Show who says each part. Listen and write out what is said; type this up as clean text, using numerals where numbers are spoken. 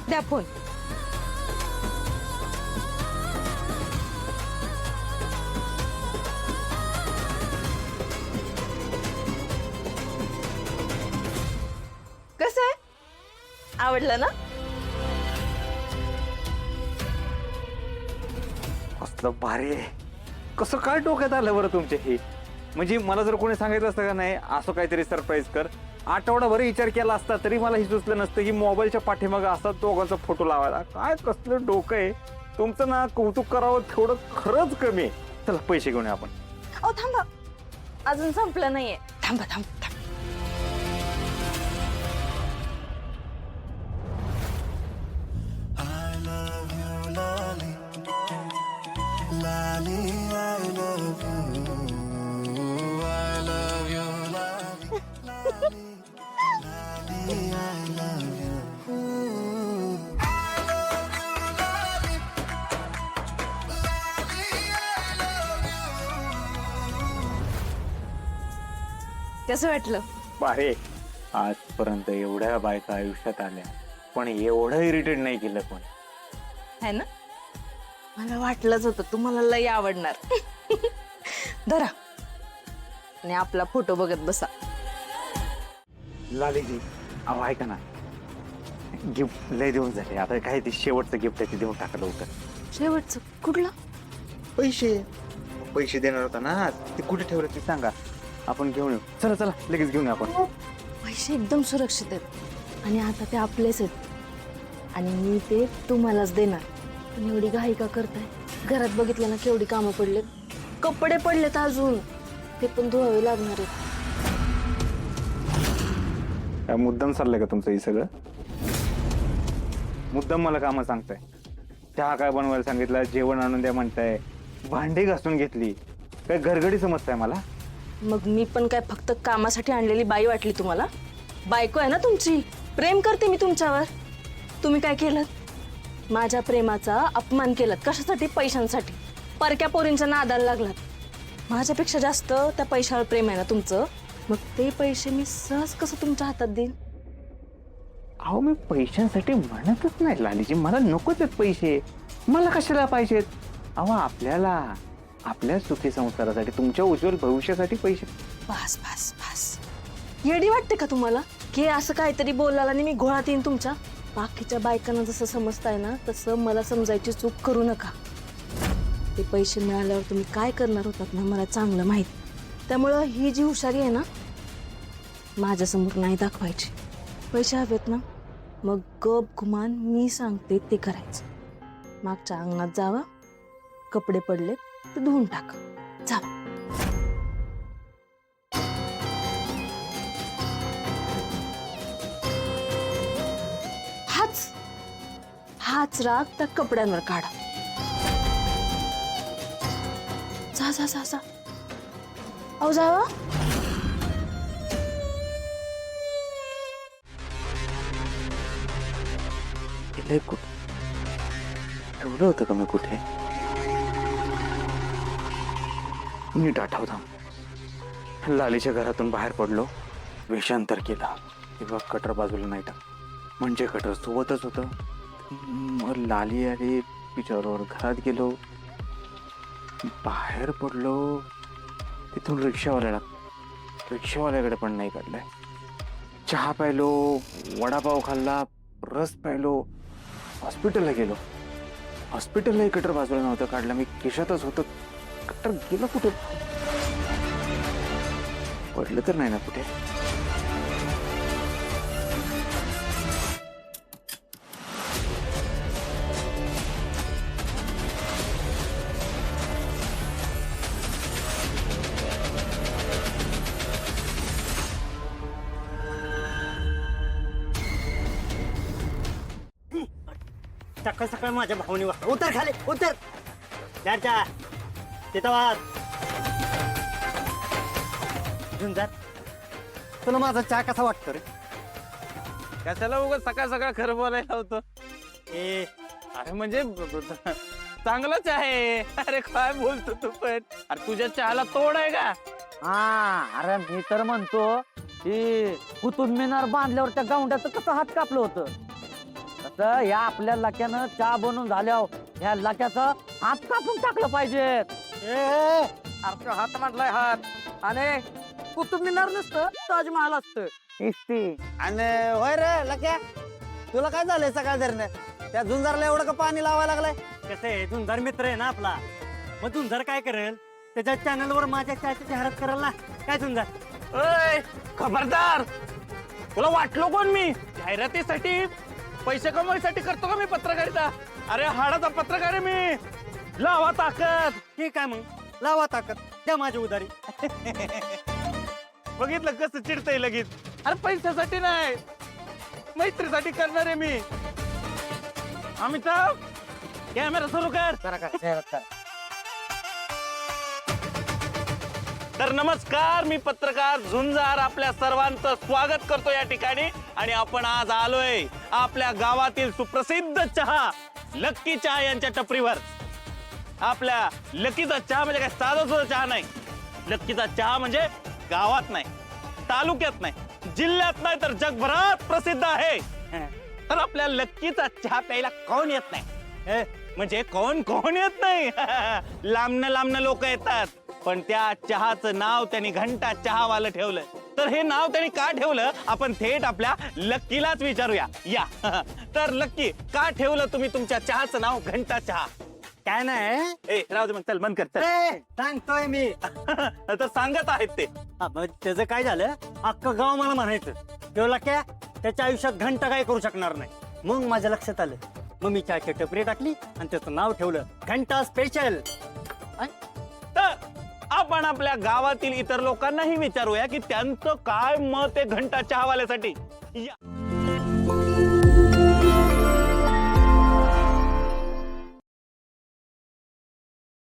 Speaker 1: द्या फोन. कसं आहे, आवडलं ना?
Speaker 2: कसलं भारी आहे. कसं काय डोक्यात आलं बरं तुमच्या हे? म्हणजे मला जर कोणी सांगितलं असतं का नाही असं काहीतरी सरप्राईज कर, आठवडाभर विचार केला असता तरी मला हे सुचलं नसतं की मोबाईलच्या पाठीमागं असा दोघांचा फोटो लावायला. काय कसलं डोकं आहे तुमचं ना. कौतुक करावं थोडं खरंच कमी आहे. चला पैसे घेऊन या आपण.
Speaker 1: अहो थांबा, अजून संपलं नाहीये. थांबा थांबा थांबा. कसं वाटलं?
Speaker 2: बारे, आजपर्यंत एवढ्या बायका आयुष्यात आल्या पण एवढं इरिटेट नाही केलं कोणी.
Speaker 1: है ना, मला वाटलंच होतं तुम्हाला लई आवडणार. धरा आणि आपला फोटो बघत बसा.
Speaker 2: लालीजी अहो ऐका ना, गिफ्ट लय दिवस झाले, आता काय ते शेवटचं गिफ्ट आहे ते देऊन टाका लवकर.
Speaker 1: शेवटचं कुठला?
Speaker 2: पैसे पैसे देणार होता ना, ते कुठे ठेवलं ते सांगा, आपण घेऊन येऊ. चला चला लगेच घेऊन येऊ आपण.
Speaker 1: पैसे एकदम सुरक्षित आहेत आणि आता ते आपलेच आहेत आणि मी ते तुम्हालाच देणार. तुम्ही एवढी घाई का करताय? घरात बघितलं ना केवढी कामं पडलेत, कपडे पडलेत अजून, ते पण धुवावे लागणार आहेत.
Speaker 2: काय मुद्दाम चाललंय का तुमचं हे सगळं? मुद्दाम मला कामं सांगताय? चहा काय बनवायला सांगितलं, जेवण आणून द्या म्हणताय, भांडी घासून घेतली, काय घरगडी समजताय मला?
Speaker 1: मग मी पण काय फक्त कामासाठी आणलेली बाई वाटली तुम्हाला? बायको आहे ना तुमची, प्रेम करते मी तुमच्यावर. तुम्ही काय केलं? माझ्या प्रेमाचा अपमान केलात. कशासाठी? पैशांसाठी. परक्या पोरींच्या नादाला लागलात. माझ्यापेक्षा जास्त त्या पैशावर प्रेम आहे ना तुमचं, मग ते पैसे मी सहज कसं तुमच्या हातात देईन?
Speaker 2: अहो मी पैशांसाठी म्हणतच नाही लालीजी, मला नकोच आहेत पैसे. मला कशाला पाहिजेत? अहो आपल्याला आपल्या सुखी संसारासाठी, तुमच्या उज्ज्वल भविष्यासाठी पैसे.
Speaker 1: बस बस बस, येडी वाटते का तुम्हाला की असं काहीतरी बोलायला आणि मी घोळात येईन तुमच्या? बाकीच्या बायकांना जसं समजताय ना तसं मला समजायची चूक करू नका. ते पैसे मिळाल्यावर तुम्ही काय करणार होतात ना मला चांगलं माहित. त्यामुळं ही जी हुशारी आहे ना माझ्यासमोर नाही दाखवायची. पैसे हवेत ना, मग गप गुमान मी सांगते ते करायचं. मागच्या अंगणात जावा, कपडे पडले ते धुवून टाका, जावा. हाच राग त्या कपड्यांवर काढा. जा जा जा जा. अहो जावा.
Speaker 2: ठेवलं होतं का मी कुठे? नीट आठवतं. लालीच्या घरातून बाहेर पडलो, वेषांतर केला, तेव्हा कटर बाजूला नाही टाक, म्हणजे कटर सोबतच होतं. मग लाली आली, तिच्याबरोबर घरात गेलो, बाहेर पडलो, तिथून रिक्षावाल्याकडे पण नाही काढलाय. चहा प्यायलो, वडापाव खाल्ला, रस प्यायलो, हॉस्पिटलला गेलो. हॉस्पिटललाही कटर बाजूला नव्हतं काढलं, मी खिशातच होतं. कटर गेलं कुठे? पडलं तर नाही ना कुठे?
Speaker 3: सकाळ सकाळ माझ्या भावनी वाटत. उतर खाली, उतर. जा तिथं वाज घेऊन जा. तुला माझा चहा कसा वाटतो रे?
Speaker 2: कशाला उगाच सकाळ सकाळ खरं बोलायला होतं?
Speaker 3: ए
Speaker 2: अरे म्हणजे चांगलंच आहे. अरे काय बोलतो तू पण? अरे तुझ्या चहाला तोड आहे का?
Speaker 4: हा, अरे मी तर म्हणतो की कुतुब मिनार बांधल्यावर त्या गावंड्याचं कसं हात कापलं होतं, तर या आपल्या लक्यानं चहा बनवून झाल्यावर या लक्याचं हात कापून टाकलं पाहिजे.
Speaker 5: अरे हात म्हटलाय हात आणि कुतुब मिनार नसतं ताजमहाल असतं.
Speaker 3: आणि होय रे लक्या, तुला काय झालंय सकाळ धरणं त्या झुंजारला एवढं का पाणी लावायला लागलाय? कसं आहे, झुंजार मित्र आहे ना आपला, मग झुंजार काय करेल त्याच्या चॅनलवर माझ्या चहाची जाहिरात करेल ना. काय झुंजार?
Speaker 5: ओय खबरदार, तुला वाटलो कोण मी? जाहिरातीसाठी पैसे कमवायसाठी करतो का मी पत्रकारिता? अरे हाडाचा पत्रकार आहे मी. लावा ताकद.
Speaker 3: ठीक आहे, मग लावा ताकद, द्या माझी उधारी.
Speaker 5: बघितलं कसं चिडतंय लगेच. अरे पैशासाठी नाही, मैत्रीसाठी करणार आहे मी. अमिताभ, कॅमेरा सुरू कर. तर नमस्कार, मी पत्रकार झुंजार आपल्या सर्वांचं स्वागत करतो या ठिकाणी. आणि आपण आज आलोय आपल्या गावातील सुप्रसिद्ध चहा लक्की चहा यांच्या टपरीवर. आपल्या लक्कीचा चहा म्हणजे काय साधा सुद्धा चहा नाही. लक्कीचा चहा म्हणजे गावात नाही, तालुक्यात नाही, जिल्ह्यात नाही, तर जगभरात प्रसिद्ध आहे. तर आपल्या लक्कीचा चहा प्यायला कोण येत नाही? म्हणजे कोण कोण येत नाही? लांबनं लांबनं लोक येतात. पण त्या चहाचं नाव त्यांनी घंटा चहावालं ठेवलं. तर हे नाव त्यांनी का ठेवलं आपण थेट आपल्या लक्कीलाच विचारूया. या तर लक्की, का ठेवलं तुम्ही तुमच्या चहाचं नाव घंटा चहा?
Speaker 3: काय नाही,
Speaker 5: ए राहू दे, मग चल बंद कर चल.
Speaker 3: सांगतोय मी.
Speaker 5: तर सांगत आहेत ते.
Speaker 3: मग त्याचं काय झालं, अख्खं गाव मला म्हणायचं ठेवला क्या त्याच्या आयुष्यात घंटा काय करू शकणार नाही. मग माझ्या लक्षात आलं, मग मी चहाची टपरी टाकली आणि त्याचं नाव ठेवलं घंटा स्पेशल.
Speaker 5: तर आपण आपल्या गावातील इतर लोकांनाही विचारूया की त्यांचं काय मत आहे घंटा चहावाल्यासाठी. या